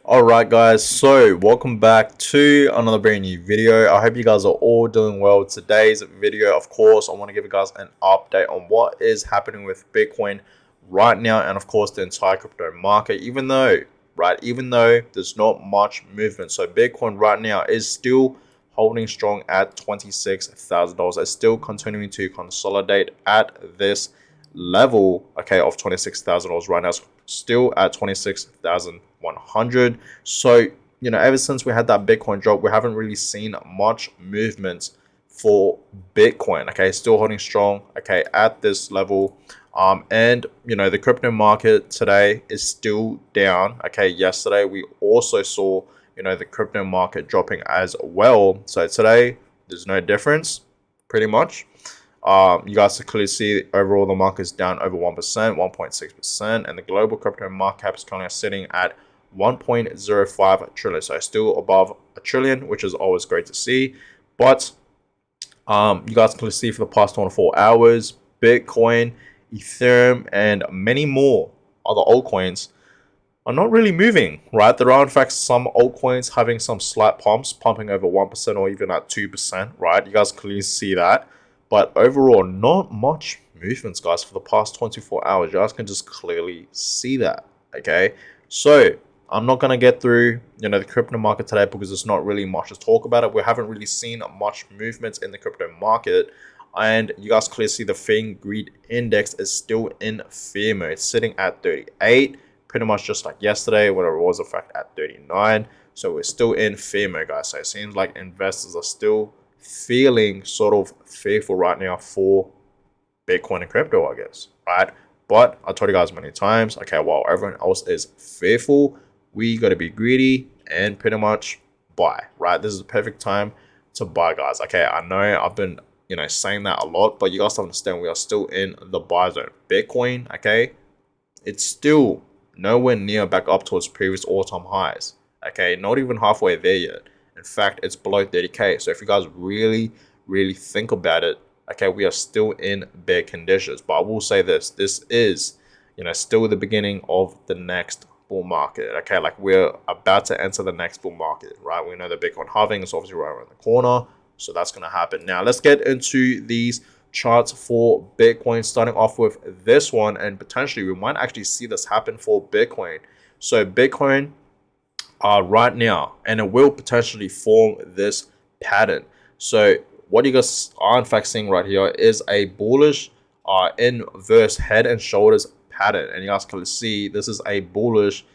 Alright guys, so welcome back to another brand new video. I hope you guys are all doing well. Today's video, of course, I want to give you guys an update on what is happening with Bitcoin right now, and of course the entire crypto market, even though there's not much movement. So Bitcoin right now is still holding strong at $26,000. It's still continuing to consolidate at this level, okay, of $26,000 right now. It's still at 26,100. So, ever since we had that Bitcoin drop, we haven't really seen much movement for Bitcoin, okay, still holding strong, okay, at this level. And the crypto market today is still down, okay. Yesterday we also saw the crypto market dropping as well. So today there's no difference, pretty much. You guys can clearly see overall the market is down over 1%, 1.6%, and the global crypto market cap is currently sitting at 1.05 trillion. So still above a trillion, which is always great to see. But you guys can see for the past 24 hours, Bitcoin, Ethereum, and many more other altcoins are not really moving, right? There are in fact some altcoins having some slight pumps, pumping over 1% or even at 2%, right? You guys clearly see that. But overall, not much movements, guys, for the past 24 hours. You guys can just clearly see that, okay? So I'm not going to get through, the crypto market today because there's not really much to talk about it. We haven't really seen much movements in the crypto market. And you guys clearly see the FANG Greed Index is still in fear mode. It's sitting at 38, pretty much just like yesterday when it was in fact at 39. So we're still in fear mode, guys. So it seems like investors are still feeling sort of fearful right now for Bitcoin and crypto, I guess, right? But I told you guys many times, okay, while everyone else is fearful, we got to be greedy and pretty much buy, right? This is the perfect time to buy, guys. Okay, I know I've been saying that a lot, but you guys have to understand we are still in the buy zone. Bitcoin, okay, it's still nowhere near back up to its previous all-time highs, okay, not even halfway there yet. In fact, it's below 30k. So if you guys really think about it, okay, we are still in bear conditions. But I will say this is still the beginning of the next bull market, okay? Like, we're about to enter the next bull market, right? We know the Bitcoin halving is obviously right around the corner, so that's going to happen. Now let's get into these charts for Bitcoin, starting off with this one, and potentially we might actually see this happen for Bitcoin. So Bitcoin right now, and it will potentially form this pattern. So what you guys are in fact seeing right here is a bullish inverse head and shoulders pattern, and you guys can see this is a bullish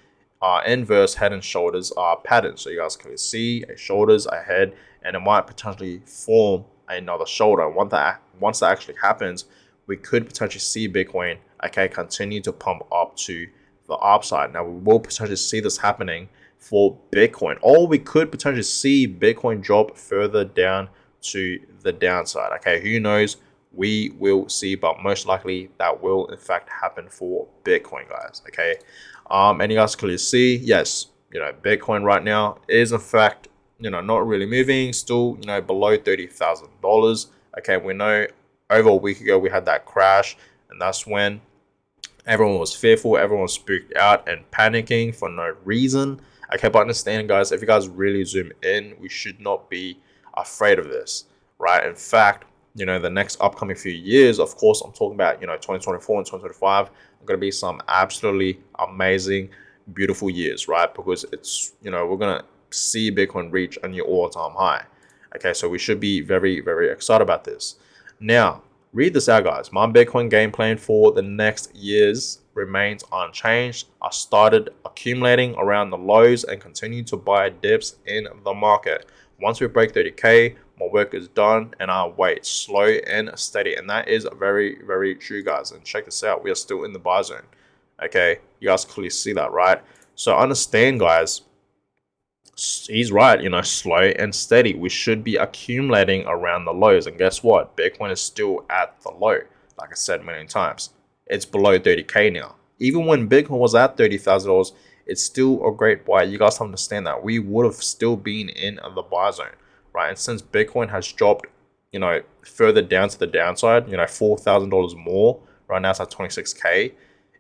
inverse head and shoulders pattern. So you guys can see a shoulders, a head, and it might potentially form another shoulder. Once that actually happens, we could potentially see Bitcoin, okay, continue to pump up to the upside. Now we will potentially see this happening for Bitcoin, or we could potentially see Bitcoin drop further down to the downside. Okay, who knows? We will see, but most likely that will in fact happen for Bitcoin, guys. Okay, and you guys clearly see, yes, Bitcoin right now is in fact not really moving, still below $30,000. Okay, we know over a week ago we had that crash, and that's when everyone was fearful, everyone was spooked out and panicking for no reason. Okay, but understand, guys, if you guys really zoom in, we should not be afraid of this, right? In fact, the next upcoming few years, of course, I'm talking about 2024 and 2025 are going to be some absolutely amazing, beautiful years, right? Because it's we're going to see Bitcoin reach a new all-time high. Okay, so we should be very excited about this. Now read this out, guys. My Bitcoin game plan for the next years remains unchanged. I started accumulating around the lows and continue to buy dips in the market. Once we break 30k, my work is done and I wait, slow and steady. And that is very true, guys. And check this out, we are still in the buy zone. Okay, you guys clearly see that, right? So understand, guys, he's right, slow and steady. We should be accumulating around the lows, and guess what? Bitcoin is still at the low. Like I said many times, it's below 30k now. Even when Bitcoin was at $30,000, it's still a great buy. You guys have to understand that we would have still been in the buy zone, right? And since Bitcoin has dropped further down to the downside, $4,000 more, right now it's at 26k,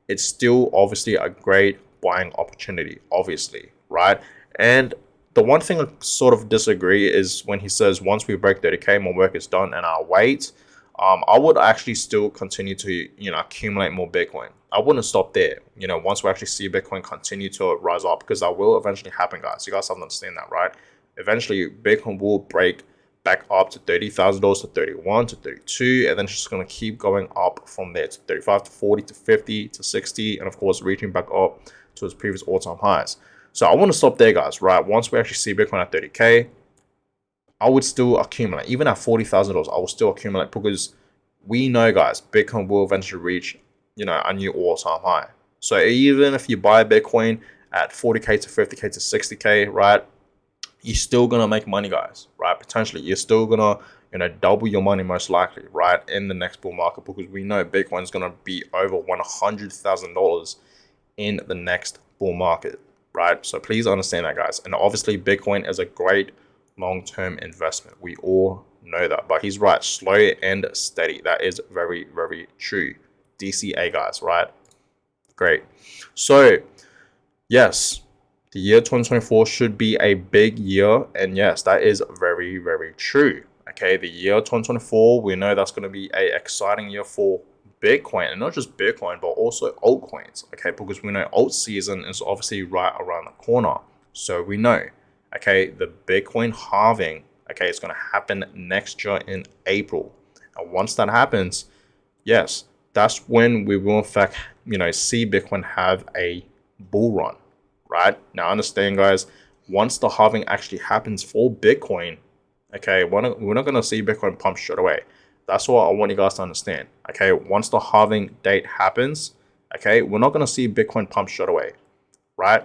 it's still obviously a great buying opportunity, obviously, right? And the one thing I sort of disagree is when he says once we break 30K, more work is done and our wait. I would actually still continue to, accumulate more Bitcoin. I wouldn't stop there. Once we actually see Bitcoin continue to rise up, because that will eventually happen, guys. You guys have to understand that, right? Eventually, Bitcoin will break back up to $30,000 to 31 to 32, and then it's just going to keep going up from there to 35 to 40 to 50 to 60, and of course, reaching back up to its previous all-time highs. So I want to stop there, guys, right? Once we actually see Bitcoin at 30K, I would still accumulate. Even at $40,000, I will still accumulate because we know, guys, Bitcoin will eventually reach, a new all-time high. So even if you buy Bitcoin at 40K to 50K to 60K, right, you're still going to make money, guys, right? Potentially, you're still going to, double your money most likely, right, in the next bull market, because we know Bitcoin is going to be over $100,000 in the next bull market, right? So please understand that, guys. And obviously, Bitcoin is a great long-term investment. We all know that, but he's right. Slow and steady. That is very, very true. DCA, guys, right? Great. So yes, the year 2024 should be a big year, and yes, that is very, very true. Okay, the year 2024, we know that's going to be a exciting year for Bitcoin, and not just Bitcoin, but also altcoins. Okay, because we know alt season is obviously right around the corner. So we know, okay, the Bitcoin halving, okay, it's going to happen next year in April. And once that happens, yes, that's when we will in fact, see Bitcoin have a bull run, right? Now understand, guys, once the halving actually happens for Bitcoin, okay, we're not going to see Bitcoin pump straight away. That's what I want you guys to understand. Okay, once the halving date happens, okay, we're not going to see Bitcoin pump straight away, right?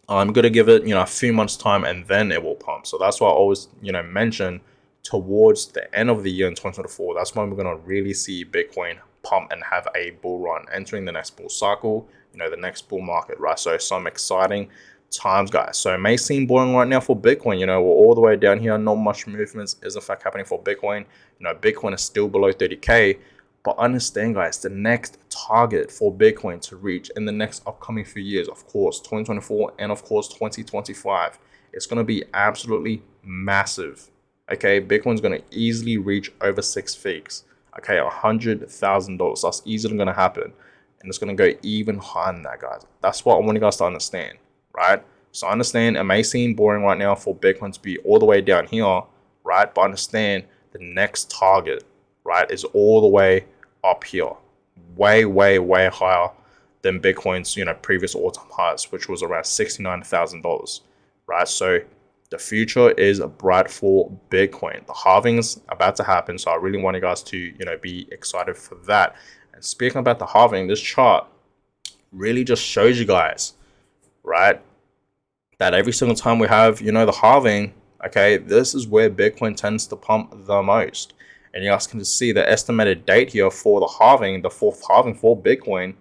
I'm going to give it, a few months time and then it will pump. So that's why I always, mention towards the end of the year in 2024. That's when we're going to really see Bitcoin pump and have a bull run entering the next bull cycle, the next bull market, right? So some exciting times, guys. So it may seem boring right now for Bitcoin. We're all the way down here. Not much movements is in fact happening for Bitcoin. Bitcoin is still below 30K. But understand, guys, the next target for Bitcoin to reach in the next upcoming few years, of course, 2024 and of course 2025, it's going to be absolutely massive. Okay, Bitcoin's going to easily reach over 6 figures. Okay, $100,000. That's easily going to happen, and it's going to go even higher than that, guys. That's what I want you guys to understand, right? So understand, it may seem boring right now for Bitcoin to be all the way down here, right? But understand the next target, right, is all the way up here, way, way, way higher than Bitcoin's, previous all-time highs, which was around $69,000, right? So the future is bright for Bitcoin. The halving's about to happen, so I really want you guys to, be excited for that. And speaking about the halving, this chart really just shows you guys, right, that every single time we have, the halving, okay, this is where Bitcoin tends to pump the most. And you guys can just see the estimated date here for the halving, the fourth halving for Bitcoin,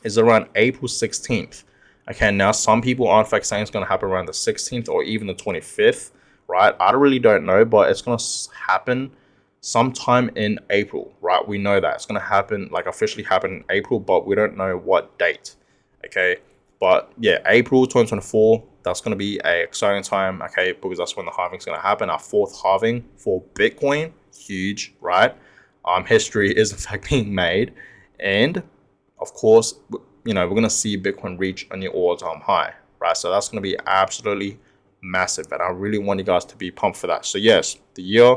is around April 16th. Okay, now some are in fact saying it's going to happen around the 16th or even the 25th, right? I really don't know, but it's going to happen sometime in April, right? We know that it's going to happen, like officially happen in April, but we don't know what date. Okay, but yeah, April 2024, that's going to be a exciting time, okay, because that's when the halving is going to happen. Our fourth halving for Bitcoin, huge, right? History is in fact being made, and of course, we're going to see Bitcoin reach a new all-time high, right? So that's going to be absolutely massive, and I really want you guys to be pumped for that. So yes, the year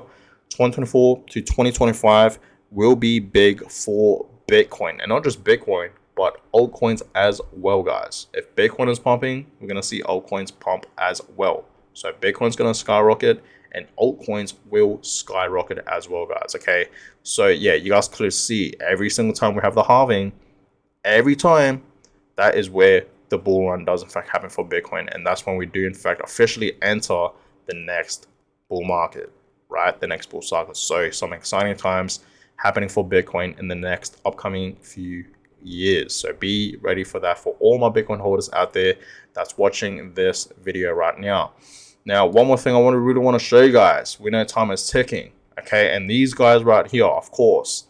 2024 to 2025 will be big for Bitcoin, and not just Bitcoin, but altcoins as well, guys. If Bitcoin is pumping, we're going to see altcoins pump as well. So Bitcoin's going to skyrocket, and altcoins will skyrocket as well, guys. Okay, so yeah, you guys clearly see every single time we have the halving, every time, that is where the bull run does in fact happen for Bitcoin, and that's when we do in fact officially enter the next bull market, right? The next bull cycle. So some exciting times happening for Bitcoin in the next upcoming few years. So be ready for that for all my Bitcoin holders out there that's watching this video right now. Now, one more thing I really want to show you guys. We know time is ticking, okay? And these guys right here, of course,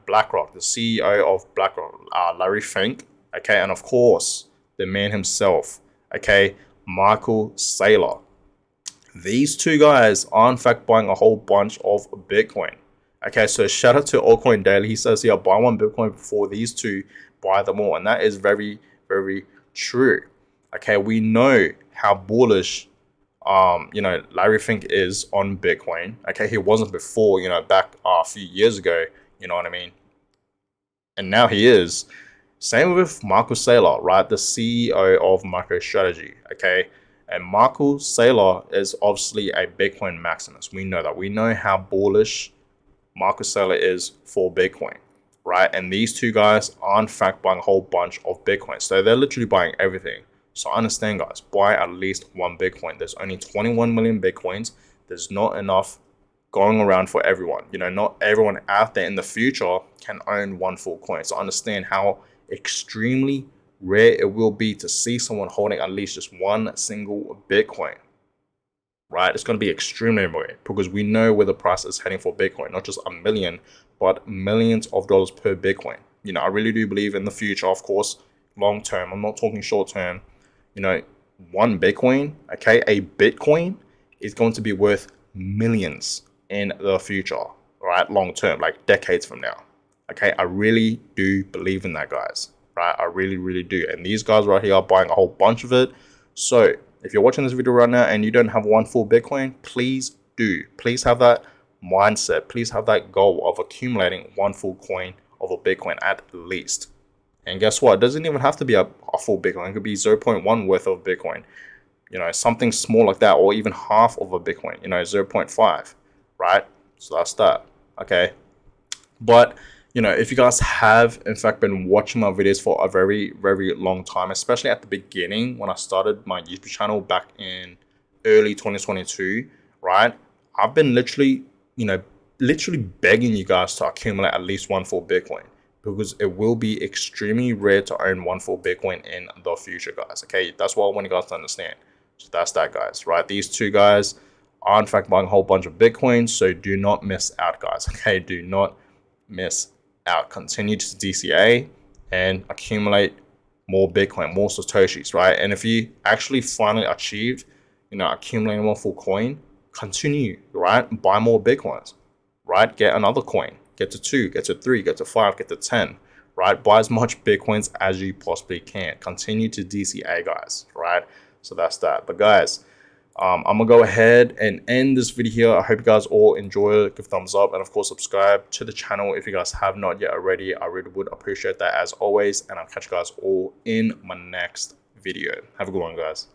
BlackRock, the CEO of BlackRock, Larry Fink, okay? And of course, the man himself, okay, Michael Saylor. These two guys are in fact buying a whole bunch of Bitcoin. Okay, so shout out to Altcoin Daily. He says, yeah, buy one Bitcoin before these two buy them all. And that is very, very true. Okay, we know how bullish Larry Fink is on Bitcoin. Okay, he wasn't before, back a few years ago, you know what I mean? And now he is. Same with Michael Saylor, right? The CEO of MicroStrategy, okay? And Michael Saylor is obviously a Bitcoin maximus. We know that. We know how bullish Michael Saylor is for Bitcoin, right? And these two guys are in fact buying a whole bunch of Bitcoin. So they're literally buying everything. So understand, guys, buy at least one Bitcoin. There's only 21 million Bitcoins. There's not enough going around for everyone. Not everyone out there in the future can own one full coin. So understand how extremely rare it will be to see someone holding at least just one single Bitcoin. Right? It's going to be extremely rare because we know where the price is heading for Bitcoin, not just a million, but millions of dollars per Bitcoin. I really do believe in the future, of course, long term. I'm not talking short term. One Bitcoin, okay, a Bitcoin is going to be worth millions in the future, right? Long term, like decades from now. Okay, I really do believe in that, guys. Right? I really, really do. And these guys right here are buying a whole bunch of it. So if you're watching this video right now and you don't have one full Bitcoin, please do. Please have that mindset. Please have that goal of accumulating one full coin of a Bitcoin at least. And guess what? It doesn't even have to be a full Bitcoin. It could be 0.1 worth of Bitcoin. Something small like that, or even half of a Bitcoin, 0.5, right? So that's that. Okay. But, if you guys have, in fact, been watching my videos for a very, very long time, especially at the beginning when I started my YouTube channel back in early 2022, right? I've been literally begging you guys to accumulate at least one full Bitcoin because it will be extremely rare to own one full Bitcoin in the future, guys. Okay, that's what I want you guys to understand. So that's that, guys, right? These two guys are, in fact, buying a whole bunch of Bitcoin, so do not miss out, guys. Okay, do not miss out. Continue to DCA and accumulate more Bitcoin, more Satoshis, right? And if you actually finally achieved, accumulating one full coin, continue, right? Buy more Bitcoins, right? Get another coin, get to 2, get to 3, get to 5, get to 10, right? Buy as much Bitcoins as you possibly can. Continue to DCA, guys, right? So that's that. But guys, I'm gonna go ahead and end this video here. I hope you guys all enjoy it. Give thumbs up and of course subscribe to the channel if you guys have not yet already. I really would appreciate that as always, and I'll catch you guys all in my next video. Have a good one, guys.